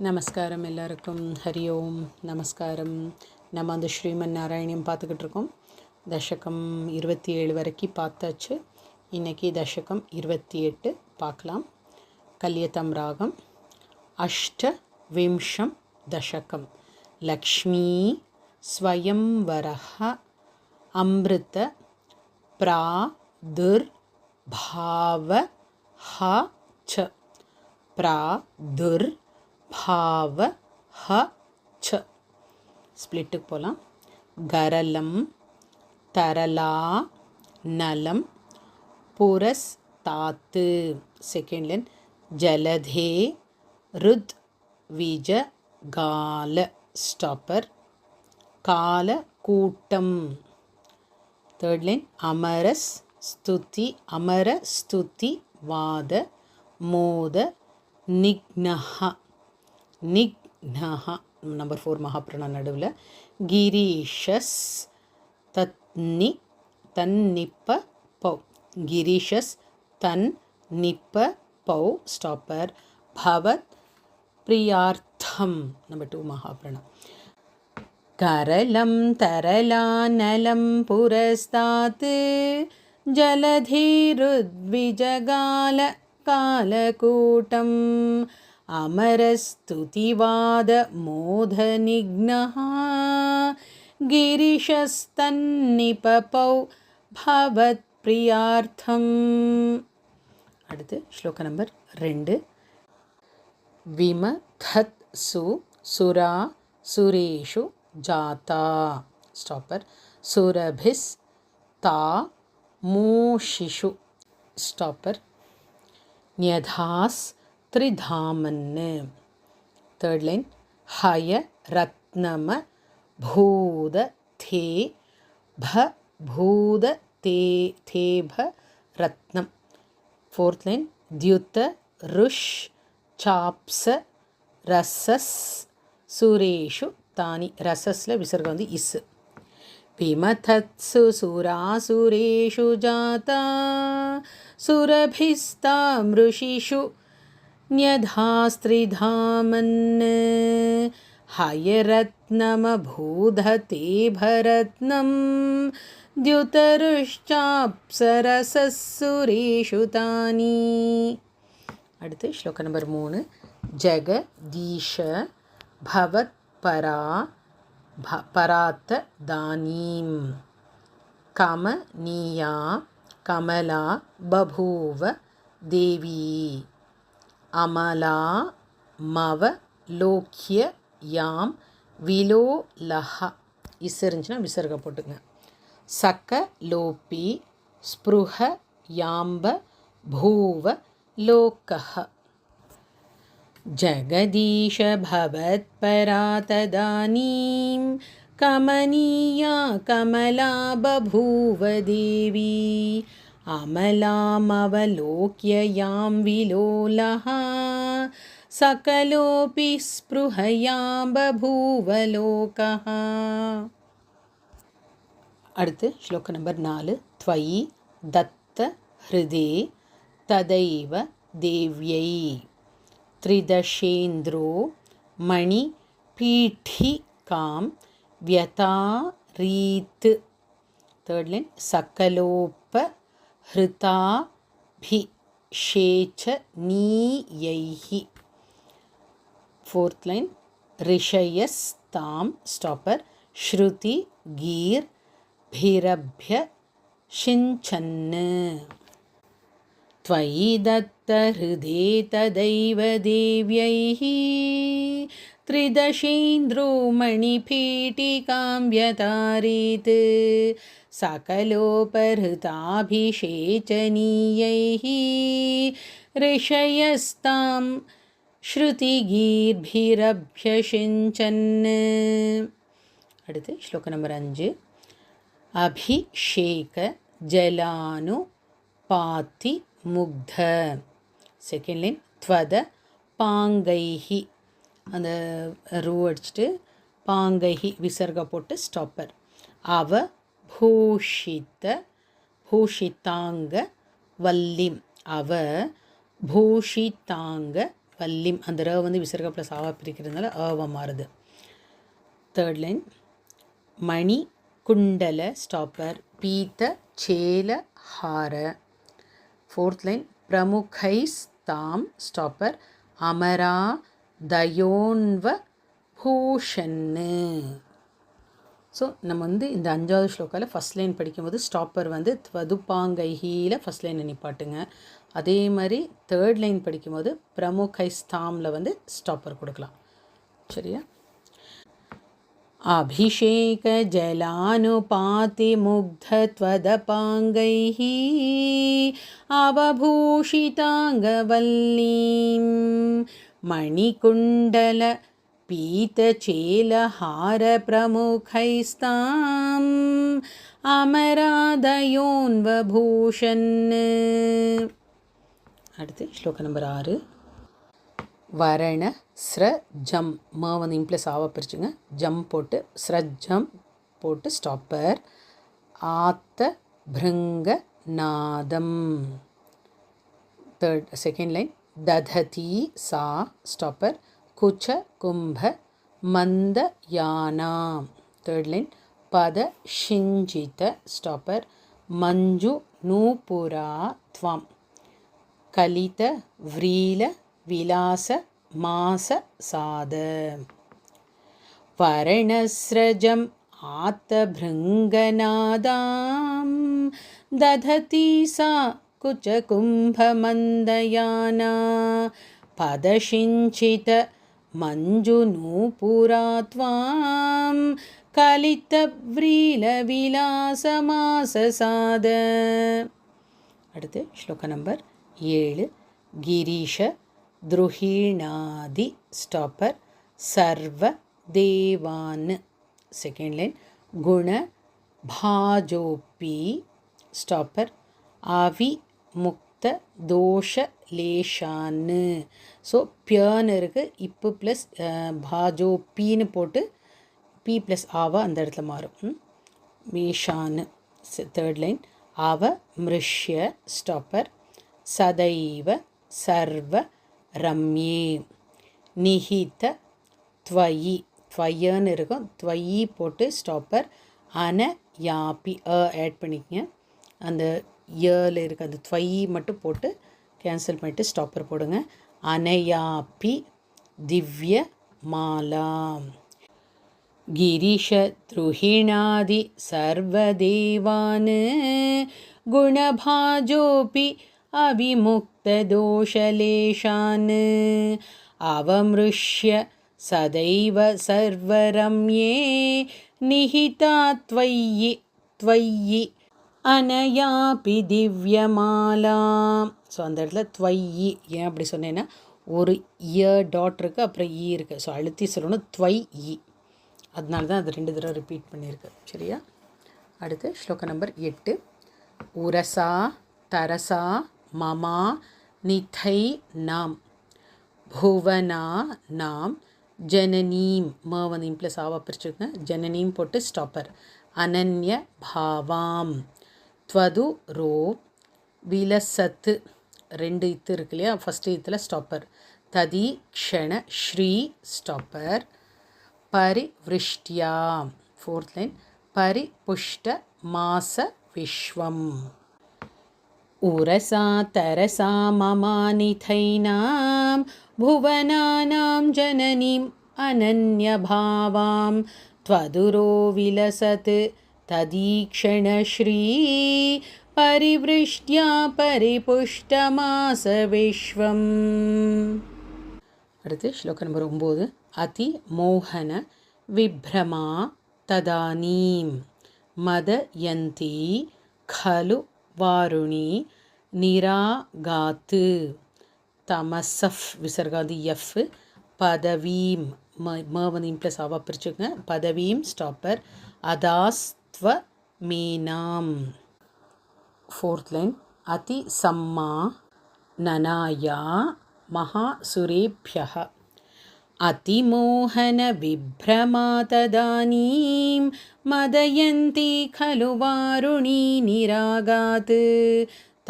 நமஸ்காரம் எல்லாருக்கும். ஹரி ஓம். நமஸ்காரம். நம்ம அந்த ஸ்ரீமன் நாராயணியம் பார்த்துக்கிட்டு இருக்கோம். தசகம் 27 வரைக்கும் பார்த்தாச்சு. இன்றைக்கி தசகம் 28 பார்க்கலாம். கல்யதம் ராகம். அஷ்ட விம்சம் தசகம். லக்ஷ்மீ ஸ்வயம்வரஹ அம்ருத பிராதுர்பாவஹ ச. பிராதுர்பாவஹ ச. ஸ்ப்ளிட்டுக்கு போகலாம். கரலம் தரலா நலம் புரஸ்தாத்து. Second line. ஜலதே ருத் விஜ கால ஸ்டாப்பர் கால கூட்டம். Third line. அமரஸ் ஸ்துதி அமர ஸ்துதி வாத மோத நிக்னஹ நிக்னஹ நம்பர் 4 மகாபிரணா நடுவில். கிரீஷஸ் தத்னி தன்னிப்ப பௌ. கிரீஷஸ் தன் நிப்ப பௌ ஸ்டாப்பர் பவத் பிரியார்த்தம் நம்பர் 2 மகாபிரணா. கரலம் தரலா நலம் புரஸ்தாத் ஜலதீருத்விஜகால காலகூட்டம் அமரஸ்துதிவாத மோதநிக்னஹ கிரிஷஸ்தன்னிபபௌ பவத் பிரியார்த்தம். அடுத்து ஸ்லோக நம்பர் 2. விமதத் சு சுரா சுரேஷு ஜாதா ஸ்டாப்பர் சுரபிஸ் தா மூஷிஷு ஸ்டாப்பர் ன்யதாஸ் த்ரிதாமன்னு. Third line. ஹய ரத்னம பூத தே ப பூத தே தேப ரத்னம். Fourth line. தியுத்த ருஷ் சாப்ஸ ரசஸ் சுரேஷு தானி. ரசஸில் விசர்கம் வந்து இஸ். விமதத்சு சுராசுரேஷு ஜாதா சுரபிஸ்தாம்ருஷிஷு ன்யதாஸ்த்ரிதாமன்னு ஹயரத்னமபூததே பரத்னம் द्युतरुश्चाप्सरसुरेषु तानि. அடுத்து ஸ்லோக நம்பர் 3. ஜெகதீஷ பவத் பரா பராத்த தானீம் கமனியா கமலா பபூவ தேவி அமலா மவ லோக்கிய யாம் விலோலஹ. இஸ் இருந்துச்சுன்னா விசர்க போட்டுங்க. சக்க லோபி ஸ்ப்ருஹ யாம்ப பூவ லோக்கஹ. ஜகதீஷ பவத் பராததானீம் கமனியா கமலா பபூவ தேவி அமலாமவலோக்ய யாம் விலோலஹ சகலோபி ஸ்ப்ருஹயாம் பபூவ லோகஹ. அடுத்து ஸ்லோக நம்பர் 4. த்வயி தத்த ஹிருதே ததைவ தேவ்யை த்ரிதஷேந்திரோ மணி பீட்டிகாம் வியதாரீத். Third line. சகலோப ஹிருதாபிஷேச்சனீயைஹி. Fourth line. ரிஷயஸ்தாம் ஸ்டாப்பர் ஸ்ருதி கீர் பிரப்ய ஷிஞ்சன்னு. த்வயி தத்த ஹிருதே ததைவ தேவ்யைஹ த்ரிதஷேந்திரோ மணிபீட்டிகாம் வியதாரீத் சகலோபஹிருதாபிஷேச்சனீயைஹ ரிஷயஸ்தாம் ஸ்ருதிகீர்பிரப்யஷிஞ்சன்னு. அடுத்து ஸ்லோக நம்பர் 5. அபிஷேக ஜலானு பாத்தி முக்த. Second line. த்வத பாங்கைஹி. அந்த ரூ அடிச்சுட்டு பாங்கைஹி விசர்க போட்டு ஸ்டாப்பர். அவ பூஷித்த பூஷித்தாங்க வல்லிம். அவ பூஷித்தாங்க வல்லிம், அந்த ர வந்து விசர்க ப்ளஸ் ஆவா பிரிக்கிறதுனால ஆவா மாறுது. தேர்ட் லைன் மணி குண்டல ஸ்டாப்பர் பீத்த சேல ஹார. ஃபோர்த் லைன் பிரமுகைஸ் தாம் ஸ்டாப்பர் அமரா தயோன்வ பூஷன்னு. ஸோ நம்ம வந்து இந்த 5வது ஸ்லோக்காவில் ஃபஸ்ட் லைன் படிக்கும்போது ஸ்டாப்பர் வந்து துவதுப்பாங்கைஹியில் ஃபஸ்ட் லைனை நிப்பாட்டுங்க. அதே மாதிரி தேர்ட் லைன் படிக்கும்போது பிரமுகைஸ்தாமில் வந்து ஸ்டாப்பர் கொடுக்கலாம். சரியா? அபிஷேக ஜலானுபாதி முக்த த்வதபாங்கைஹ அவபூஷிதாங்கவல்லீம் மணிகுண்டல பீதச்சேலஹார பிரமுகைஸ்தாம் அமராதயோன்வபூஷன். அடுத்து ஸ்லோக நம்பர் 6. வரண ஸ்ரஜம் ம வந்து இம்ப்ளஸ் ஆவா பிரிச்சுங்க, ஜம் போட்டு ஸ்ரஜம் போட்டு ஸ்டாப்பர் ஆத்த பிருங்க நாதம். செகண்ட் லைன் தததி சா ஸ்டாப்பர் குச்ச கும்ப மந்த யானா. தேர்ட் லைன் பத ஷிஞ்சித ஸ்டாப்பர் மஞ்சு நூபுரா த்வம் கலித விரீல விலாச மாச சாத. வரணஸ்ரஜம் ஆத்த பிருங்கநாதாம் தததி சா குச்ச கும்ப மந்தயானா பதஷிஞ்சித மஞ்சு நூபுரா த்வாம் கலித விரீல விலாச மாச சாத. அடுத்து ஸ்லோக நம்பர் 7. கிரீஷ துருஹீணாதி ஸ்டாப்பர் சர்வ தேவான். செகண்ட் லைன் குண பாஜோப்பி ஸ்டாப்பர் அவி முக்த தோஷ லேஷான்னு. ஸோ பியன்னு இருக்குது, இப்பு ப்ளஸ் பாஜோப்பின்னு போட்டு பி ப்ளஸ் ஆவா அந்த இடத்துல மாறும், மேஷான்னு. தேர்ட் லைன் அவ மிருஷ்ய ஸ்டாப்பர் சதைவ சர்வ ரம்யே நிஹித த்வயி த்வயன்னு இருக்கும், த்வயி போட்டு ஸ்டாப்பர் அன யாப்பி ஆட் பண்ணிக்கங்க. அந்த ஏல இருக்க அந்த த்வயி மட்டும் போட்டு கேன்சல் பண்ணிவிட்டு ஸ்டாப்பர் போடுங்க. அனயாப்பி திவ்ய மாலா. கிரீஷ துருஹிணாதி சர்வதேவான் குணபாஜோபி அவிமுக்ததோஷலேஷான் அவமிருஷ்ய சதைவ சர்வரம்யே நிஹிதா த்வயி த்வயி அனயாபி திவ்யமாலா. ஸோ அந்த இடத்துல த்வயி ஏன் அப்படி சொன்னேன்னா ஒரு டாட் இருக்குது, அப்புறம் ஈ இருக்குது. ஸோ அழுத்தி சொல்லணும் த்வயி, அதனால தான் அது 2 தடவை ரிப்பீட் பண்ணியிருக்கு. சரியா? அடுத்து ஸ்லோக நம்பர் 8. உரசா தரசா மமா நிதை நாம் புவனா நாம் ஜனனீம் ம வந்து இம்ப்ளஸ் ஆவா பிரிச்சுருங்க, ஜனனீம் போட்டு ஸ்டாப்பர் அனன்ய பாவாம் த்வது ரோ விலசத்து 2 இத்து இருக்கு இல்லையா, ஃபஸ்ட்டு இத்தில் ஸ்டாப்பர் ததி க்ஷண ஸ்ரீ ஸ்டாப்பர் பரிவிருஷ்டியா. ஃபோர்த் லைன் பரிபுஷ்ட மாச விஸ்வம். உரசா தரசா மமானிதைனாம் புவனானாம் ஜனனீம் அனன்யபாவாம் த்வதுரோ விலசத் ததீக்ஷண ஸ்ரீ பரிவிருஷ்ட்யா பரிபுஷ்டமாச விஸ்வம். அடுத்து ஸ்லோக நம்பர் 9. அதி மோகன விப்ரமா ததானீம் மதயந்தி கலு வாருணி நிராகாத்து தமசஃப் விசர்காதி எஃப் பதவீம் ம வந்து இம்ப்ளஸ் ஆவா பிரிச்சுங்க, பதவீம் ஸ்டாப்பர் அதாஸ்த்வ மீனாம். ஃபோர்த் லைன் அதி சம்மா நனாயா மகாசுரேப்யஹ அதிமோகன விப்ரமா ததானீம் மதயந்தி கலு வாருணி நிராகாத்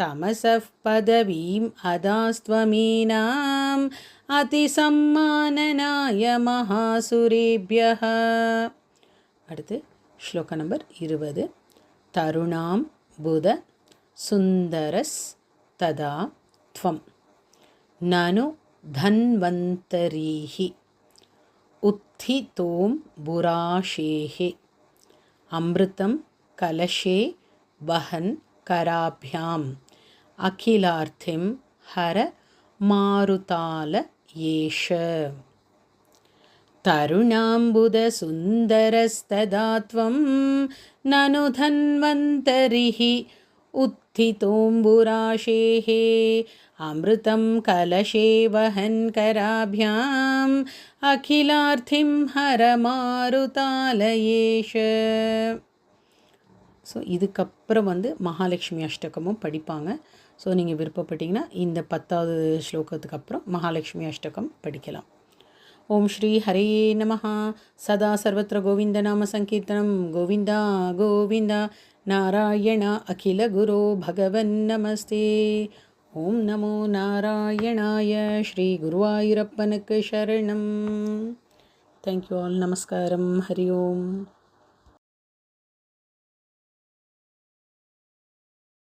தமசஃப் பதவீம் அதாஸ்த்வமீனாம் அதிசம்மானனாய மகாசுரேபியः. அடுத்து ஸ்லோக நம்பர் 20. தருணாம் புத சுந்தரஸ் ததா த்வம் நனு தன்வந்தரீஹி உத்திதோம் புராஷேஹே அம்ருதம் கலஷே வஹன் கராபியாம் அகிலார்த்திம் ஹர மாருதால ஏஷ. தருணாம்புதசுந்தரஸ்ததா த்வம் நனு தன்வந்தரிஹி उत्थितोऽम्बुराशेः अमृतं कलशे वहन् कराभ्याम् अखिलार्थिं हरमारुतालयेश. ஸோ இதுக்கப்புறம் மகாலட்சுமி அஷ்டகமும் படிப்பாங்க. ஸோ நீங்கள் விருப்பப்பட்டீங்கன்னா இந்த 10வது ஸ்லோகத்துக்கு அப்புறம் மகாலட்சுமி அஷ்டகம் படிக்கலாம். ஓம் ஸ்ரீ ஹரே நமஹ. சதா சர்வத்திர கோவிந்த நாம சங்கீர்த்தனம். கோவிந்தா கோவிந்தா நாராயண அகில குரு பகவன் நமஸ்தே. ஓம் நமோ நாராயணாய. ஸ்ரீ குருவாயூரப்பனுக்கு சரணம். Thank you all. நமஸ்காரம். ஹரி ஓம்.